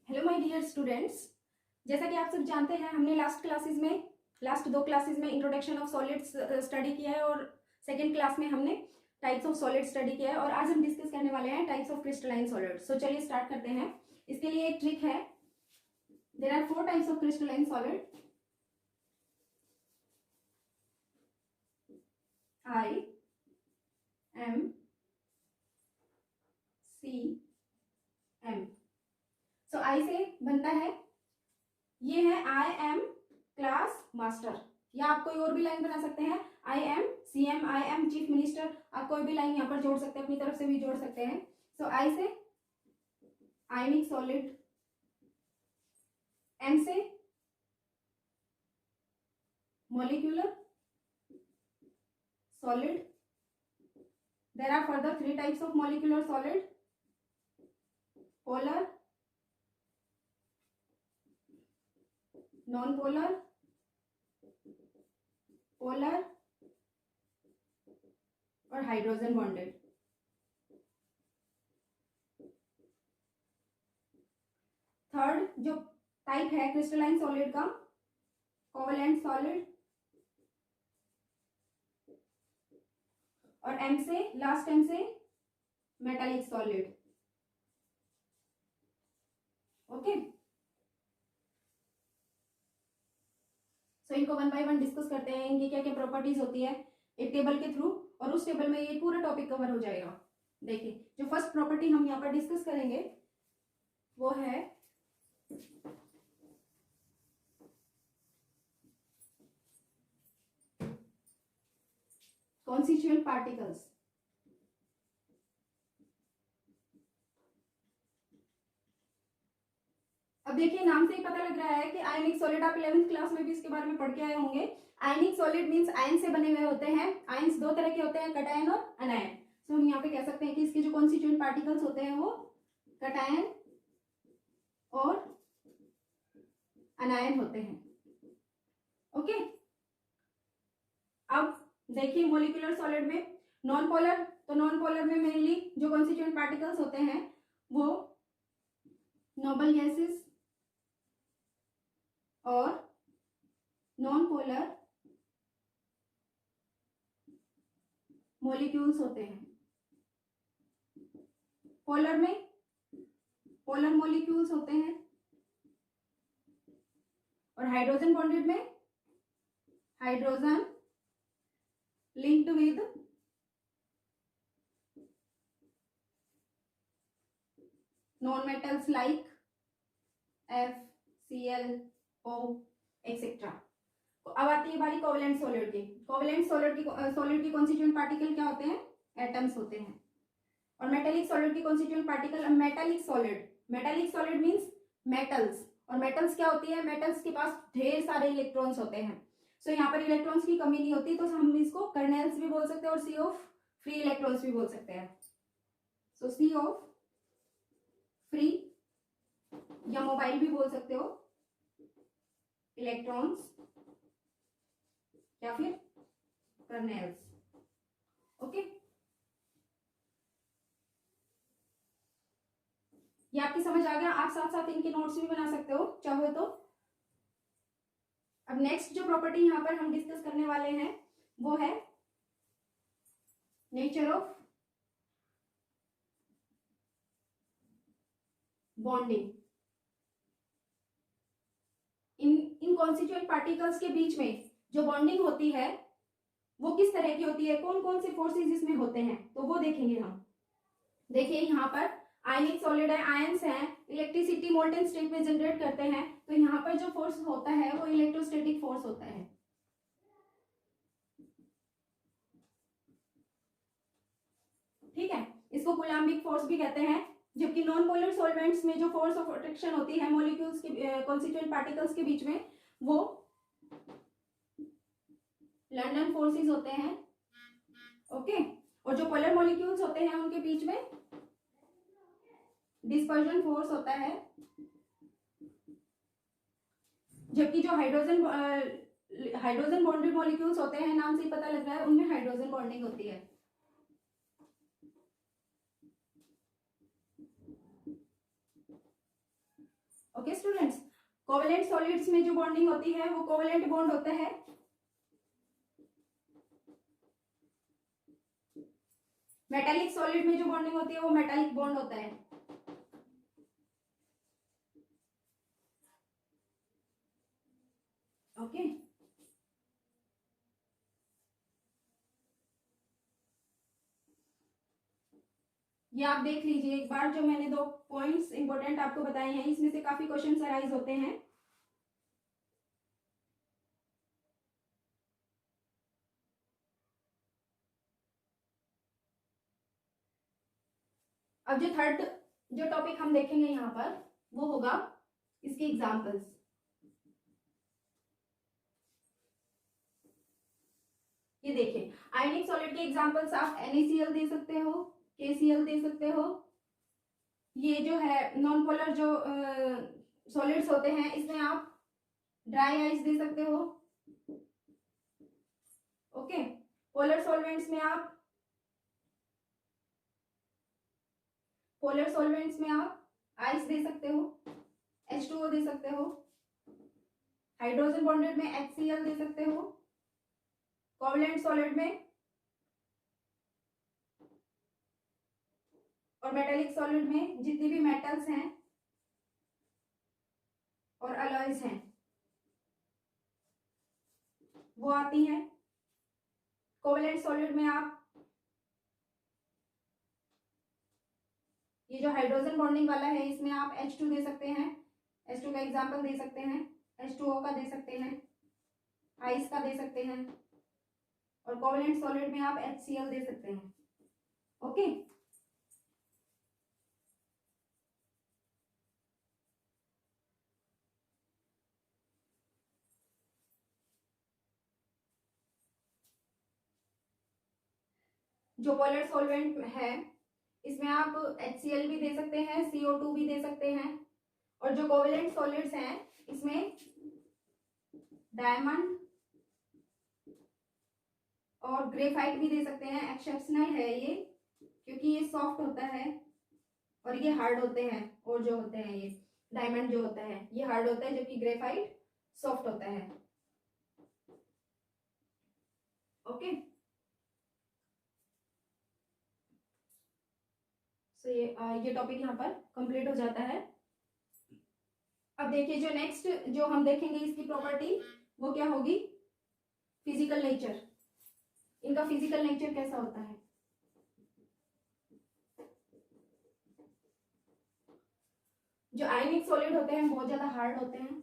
Hello my dear students, जैसा कि आप सब जानते हैं हमने लास्ट दो क्लासेस में इंट्रोडक्शन ऑफ सॉलिड्स स्टडी किया है और सेकेंड क्लास में हमने टाइप्स ऑफ सॉलिड स्टडी किया है और आज हम डिस्कस करने वाले हैं types of crystalline solids. So चलिए स्टार्ट करते हैं। इसके लिए एक ट्रिक है। There are 4 types of crystalline solid, I, M, C, M। So I से बनता है, ये है आई एम क्लास मास्टर, या आप कोई और भी लाइन बना सकते हैं। I am CM, I am chief minister, आप कोई भी लाइन यहाँ पर जोड़ सकते हैं, अपनी तरफ से भी जोड़ सकते हैं। सो आई से आयनिक सॉलिड, एम से molecular solid. There are further 3 types of molecular solid, polar, non polar, polar और हाइड्रोजन बॉन्डेड। थर्ड जो टाइप है क्रिस्टलाइन सॉलिड का, कोवैलेंट सॉलिड, और एम से लास्ट एम से मेटालिक सॉलिड। ओके, सो इनको one by one discuss करते हैं, इनकी क्या क्या प्रॉपर्टीज होती है एक टेबल के थ्रू, और उस टेबल में ये पूरा टॉपिक कवर हो जाएगा। देखिए, जो फर्स्ट प्रॉपर्टी हम यहाँ पर डिस्कस करेंगे वो है कॉन्स्टिट्यूएंट पार्टिकल्स। अब देखिए, नाम से ही पता लग रहा है कि आयनिक सॉलिड, आप 11th क्लास में भी इसके बारे में पढ़ के आए होंगे। आयनिक सॉलिड मींस आयन से बने हुए होते हैं। आयन्स 2 तरह के होते हैं, कटायन और अनायन। सो हम यहाँ पे कह सकते हैं कि इसके जो कॉन्स्टिट्यूएंट पार्टिकल्स होते हैं वो कटायन और अनायन होते हैं। ओके, अब देखिए मॉलिक्यूलर सॉलिड में नॉन पोलर, तो नॉन पोलर में मेनली जो कॉन्स्टिट्यूएंट पार्टिकल्स होते हैं वो नोबल गैसेस और नॉन पोलर मॉलिक्यूल्स होते हैं। पोलर में पोलर मॉलिक्यूल्स होते हैं और हाइड्रोजन बॉन्डेड में hydrogen linked with non-metals like F, Cl, O, etc. अब आती है बारी कोवैलेंट सॉलिड की। कोवैलेंट सॉलिड की कॉन्स्टिट्यूएंट पार्टिकल क्या होते हैं? एटम्स होते हैं। और मेटालिक सॉलिड की constituent particle metallic solid. Metallic solid means metals, और मेटल्स क्या होती है? मेटल्स के पास ढेर सारे इलेक्ट्रॉन्स होते हैं। सो यहाँ पर इलेक्ट्रॉन्स की कमी नहीं होती, तो हम इसको कर्नेल्स भी बोल सकते हैं और सी ऑफ फ्री इलेक्ट्रॉन्स भी बोल सकते हैं। सो सी ऑफ फ्री, या मोबाइल भी बोल सकते हो, इलेक्ट्रॉन्स या फिर कर्नेल्स। ओके, ये आपकी समझ आ गया। आप साथ साथ इनके नोट्स भी बना सकते हो चाहो तो। अब नेक्स्ट जो प्रॉपर्टी यहां पर हम डिस्कस करने वाले हैं वो है nature of bonding. In constituent particles के बीच में जो बॉन्डिंग होती है वो किस तरह की होती है, कौन कौन से फोर्सेस इसमें होते हैं, तो वो देखेंगे हम। देखिए, यहाँ पर आयनिक सॉलिड है, आयंस हैं, इलेक्ट्रिसिटी मोल्टेन स्टेट में जनरेट करते हैं, तो यहाँ पर जो फोर्स होता है वो इलेक्ट्रोस्टैटिक फोर्स होता है। ठीक है, इसको कूलाम्बिक फोर्स भी कहते हैं। जबकि नॉन पोलर सॉल्वेंट्स में जो फोर्स ऑफ अट्रैक्शन होती है मॉलिक्यूल्स के कॉन्स्टिट्यूएंट पार्टिकल्स के बीच में, वो लंडन फोर्सेस होते हैं। ओके, और जो पोलर मॉलिक्यूल्स होते हैं उनके बीच में डिस्पर्जन फोर्स होता है। जबकि जो हाइड्रोजन बॉन्डेड मॉलिक्यूल्स होते हैं, नाम से ही पता लग रहा है, उनमें हाइड्रोजन बॉन्डिंग होती है। ओके स्टूडेंट्स, कोवेलेंट सॉलिड्स में जो बॉन्डिंग होती है वो कोवेलेंट बॉन्ड होता है। मेटालिक सॉलिड में जो बॉन्डिंग होती है वो मेटालिक बॉन्ड होता है। ओके ये आप देख लीजिए एक बार, जो मैंने 2 पॉइंट्स इंपॉर्टेंट आपको बताए हैं, इसमें से काफी क्वेश्चंस अराइज होते हैं। अब जो थर्ड जो टॉपिक हम देखेंगे यहाँ पर वो होगा इसके एग्जाम्पल्स। ये देखिए, आयनिक सॉलिड के एग्जाम्पल्स आप NaCl दे सकते हो, KCl दे सकते हो। ये जो है नॉन पोलर जो सॉलिड्स होते हैं इसमें आप ड्राई आइस दे सकते हो। ओके, पोलर सॉल्वेंट्स में आप आइस दे सकते हो, H2O दे सकते हो। हाइड्रोजन बॉन्डेड में HCl दे सकते हो। कोवेलेंट सॉलिड में और मेटालिक सॉलिड में जितनी भी मेटल्स हैं और अलॉयज हैं वो आती हैं। कोवेलेंट सॉलिड में आप ये जो हाइड्रोजन बॉन्डिंग वाला है इसमें आप H2 दे सकते हैं, H2 का एग्जांपल दे सकते हैं, H2O का दे सकते हैं, आइस का दे सकते हैं, और कोवेलेंट सॉलिड में आप HCl दे सकते हैं। ओके जो पोलर सॉल्वेंट है इसमें आप HCl भी दे सकते हैं, CO2 भी दे सकते हैं, और जो कोवेलेंट सॉलिड्स हैं इसमें डायमंड और ग्रेफाइट भी दे सकते हैं। एक्सेप्शनल है ये क्योंकि ये सॉफ्ट होता है और ये हार्ड होते हैं, और जो होते हैं ये डायमंड जो होता है ये हार्ड होता है जबकि ग्रेफाइट सॉफ्ट होता है। ओके तो ये टॉपिक यहाँ पर कंप्लीट हो जाता है। अब देखिए जो नेक्स्ट जो हम देखेंगे इसकी प्रॉपर्टी वो क्या होगी, फिजिकल नेचर। इनका फिजिकल नेचर कैसा होता है। जो आयनिक सॉलिड होते हैं बहुत ज्यादा हार्ड होते हैं,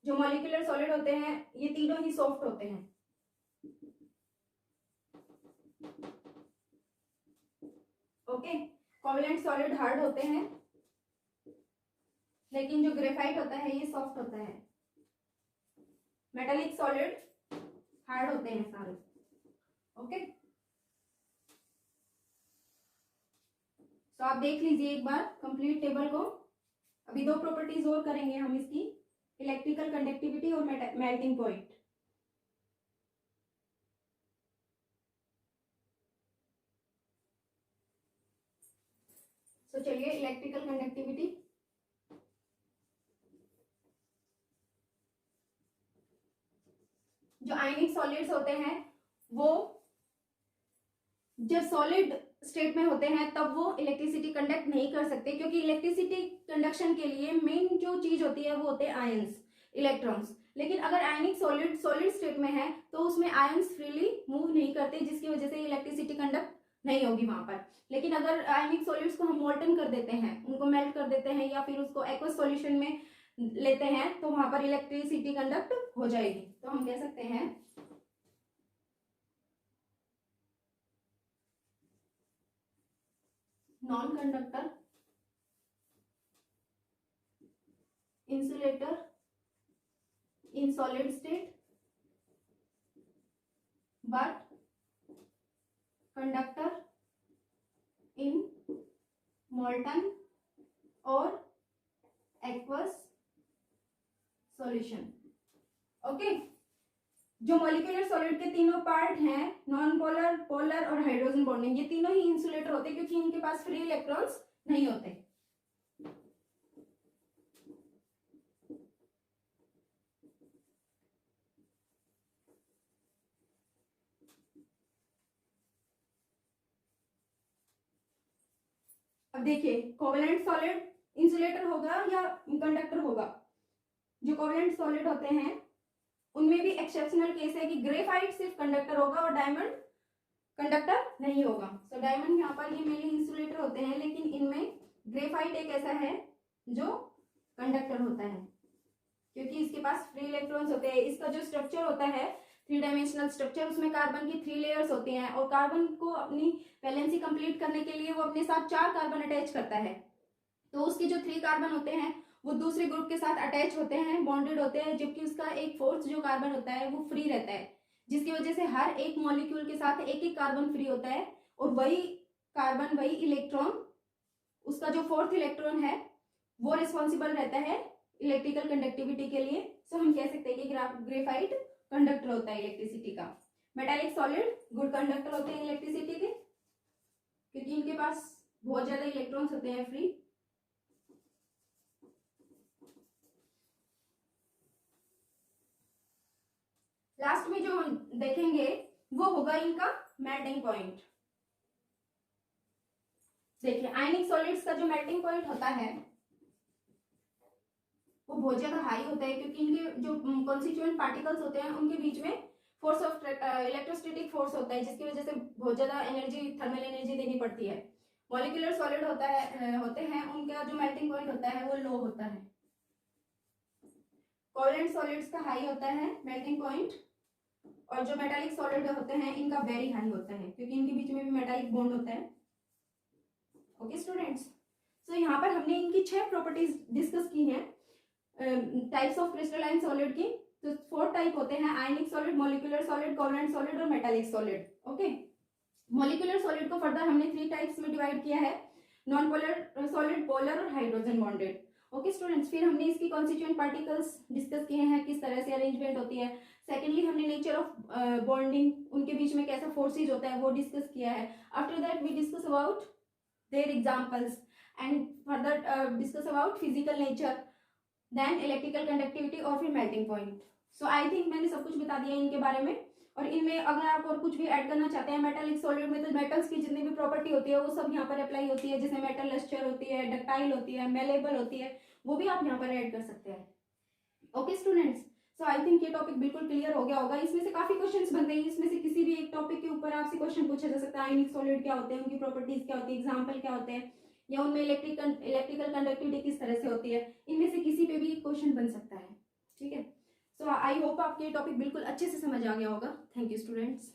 जो मॉलिक्यूलर सॉलिड होते हैं ये तीनों ही सॉफ्ट होते हैं। ओके, कोवेलेंट सॉलिड हार्ड होते हैं लेकिन जो ग्रेफाइट होता है ये सॉफ्ट होता है। मेटालिक सॉलिड हार्ड होते हैं सारे। ओके तो आप देख लीजिए एक बार कंप्लीट टेबल को। अभी 2 प्रॉपर्टीज और करेंगे हम इसकी, इलेक्ट्रिकल कंडक्टिविटी और मेल्टिंग पॉइंट। तो चलिए इलेक्ट्रिकल कंडक्टिविटी। जो आयनिक सॉलिड्स होते हैं वो जब सॉलिड स्टेट में होते हैं तब वो इलेक्ट्रिसिटी कंडक्ट नहीं कर सकते, क्योंकि इलेक्ट्रिसिटी कंडक्शन के लिए मेन जो चीज होती है वो होते हैं आयंस, इलेक्ट्रॉन्स। लेकिन अगर आयनिक सॉलिड स्टेट में है तो उसमें आयंस फ्रीली मूव नहीं करते, जिसकी वजह से इलेक्ट्रिसिटी कंडक्ट नहीं होगी वहां पर। लेकिन अगर आयनिक सॉलिड्स को हम मोल्टन कर देते हैं, उनको मेल्ट कर देते हैं या फिर उसको एक्वस सॉल्यूशन में लेते हैं तो वहां पर इलेक्ट्रिसिटी कंडक्ट हो जाएगी। तो हम कह सकते हैं non conductor, insulator in solid state but conductor in molten or aqueous solution। Okay जो मॉलिक्यूलर सॉलिड के तीनों पार्ट हैं, नॉन पोलर, पोलर और हाइड्रोजन बॉन्डिंग, ये तीनों ही इंसुलेटर होते हैं क्योंकि इनके पास फ्री इलेक्ट्रॉन्स नहीं होते। अब देखिए कोवेलेंट सॉलिड इंसुलेटर होगा या कंडक्टर होगा। जो कोवेलेंट सॉलिड होते हैं उनमें भी एक्सेप्शनल केस है कि ग्रेफाइट सिर्फ कंडक्टर होगा और डायमंड कंडक्टर नहीं होगा। सो डायमंड यहाँ पर ये मेनली इंसुलेटर होते हैं, लेकिन इनमें ग्रेफाइट एक ऐसा है जो कंडक्टर होता है, क्योंकि इसके पास फ्री इलेक्ट्रॉन्स होते हैं। इसका जो स्ट्रक्चर होता है 3 डायमेंशनल स्ट्रक्चर, उसमें कार्बन की 3 लेयर्स होती हैं और कार्बन को अपनी वैलेंसी कंप्लीट करने के लिए वो अपने साथ 4 कार्बन अटैच करता है। तो उसके जो 3 कार्बन होते हैं वो दूसरे ग्रुप के साथ अटैच होते हैं, बॉन्डेड होते हैं, जबकि उसका एक फोर्थ जो कार्बन होता है वो फ्री रहता है, जिसकी वजह से हर एक मॉलिक्यूल के साथ एक एक कार्बन फ्री होता है और वही कार्बन वही इलेक्ट्रॉन, उसका जो फोर्थ इलेक्ट्रॉन है वो रिस्पॉन्सिबल रहता है इलेक्ट्रिकल कंडक्टिविटी के लिए। सो हम कह सकते हैं कि ग्रेफाइट कंडक्टर होता है इलेक्ट्रिसिटी का। मेटालिक सॉलिड गुड कंडक्टर होते हैं इलेक्ट्रिसिटी के, क्योंकि इनके पास बहुत ज्यादा इलेक्ट्रॉन्स होते हैं फ्री। लास्ट में जो हम देखेंगे वो होगा इनका मेल्टिंग पॉइंट। देखिए आयनिक सॉलिड्स का जो मेल्टिंग पॉइंट होता है वो बहुत ज्यादा हाई होता है, क्योंकि इनके जो कॉन्स्टिट्यूएंट पार्टिकल्स होते हैं उनके बीच में फोर्स ऑफ इलेक्ट्रोस्टैटिक फोर्स होता है, जिसकी वजह से बहुत ज्यादा एनर्जी, थर्मल एनर्जी देनी पड़ती है। मॉलिक्यूलर सॉलिड होता है होते हैं उनका जो मेल्टिंग पॉइंट होता है वो लो होता है। कोवेलेंट सॉलिड्स का हाई होता है मेल्टिंग पॉइंट, और जो मेटालिक सॉलिड होते हैं इनका वेरी हाई होता है, क्योंकि इनके बीच में भी मेटालिक बॉन्ड होता है। ओके स्टूडेंट्स, सो यहाँ पर हमने इनकी 6 प्रॉपर्टीज डिस्कस की हैं टाइप्स ऑफ क्रिस्टलाइन सॉलिड की। तो 4 टाइप होते हैं, ionic solid, molecular solid, covalent solid और metallic solid. Okay, molecular solid को फर्दर हमने 3 टाइप्स में डिवाइड किया है, नॉन पोलर सॉलिड, पोलर और हाइड्रोजन बॉन्डेड। ओके स्टूडेंट्स, फिर हमने इसकी कॉन्स्टिट्यूएंट पार्टिकल्स डिस्कस किए हैं, किस तरह से अरेंजमेंट होती है। सेकेंडली हमने नेचर ऑफ बॉन्डिंग, उनके बीच में कैसा फोर्सेज होता है वो डिस्कस किया है। After that we discuss about their examples and further discuss about physical nature, then electrical conductivity और फिर melting point. So I think मैंने सब कुछ बता दिया इनके बारे में। और इनमें अगर आप और कुछ भी ऐड करना चाहते हैं मेटालिक सॉलिड में, तो मेटल्स की जितनी भी प्रॉपर्टी होती है वो सब यहाँ पर अप्लाई होती है, जैसे मेटल लस्टर होती है, डक्टाइल होती है, मेलेबल होती है, वो भी आप यहाँ पर ऐड कर सकते हैं। Okay students, so I think ये टॉपिक बिल्कुल क्लियर हो गया होगा। इसमें से काफी क्वेश्चंस बनते हैं, इसमें से किसी भी एक टॉपिक के ऊपर आपसे क्वेश्चन पूछा जा सकता है। आयनिक सॉलिड क्या होते हैं, उनकी प्रॉपर्टीज क्या होती है, एग्जाम्पल क्या होते हैं, या उनमें इलेक्ट्रिकल कंडक्टिविटी किस तरह से होती है, इनमें से किसी पे भी क्वेश्चन बन सकता है। ठीक है, सो आई होप आपके टॉपिक बिल्कुल अच्छे से समझ आ गया होगा। Thank you students.